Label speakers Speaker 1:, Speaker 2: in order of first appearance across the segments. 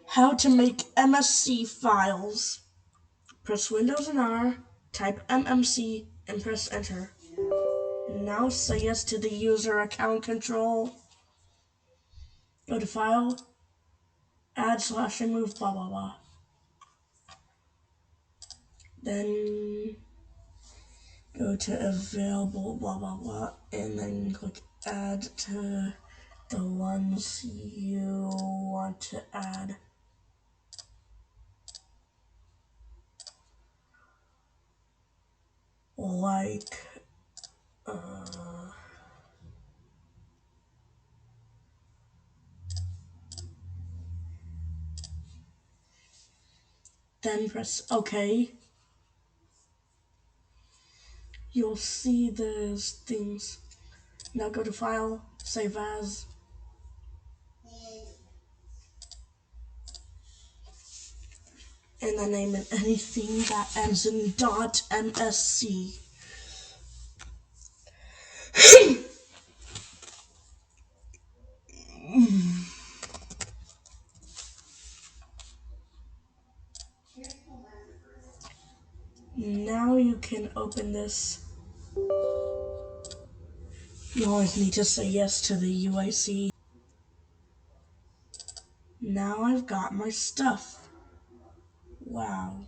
Speaker 1: How to make MSC files. Press Windows and R, type MMC, and press Enter. Now say yes to the user account control. Go to File, Add/remove, blah blah blah. Then go to Available, blah blah blah, and then click Add to the ones you want to add. Like, then press OK. You'll see those things. Now go to File, Save As. And then name it anything that ends in .msc. Now you can open this. You always need to say yes to the UIC. Now I've got my stuff. Wow.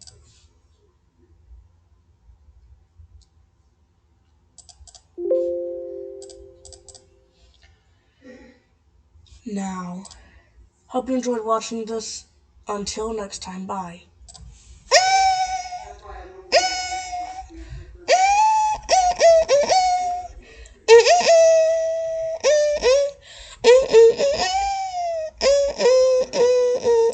Speaker 1: Now, hope you enjoyed watching this. Until next time, bye.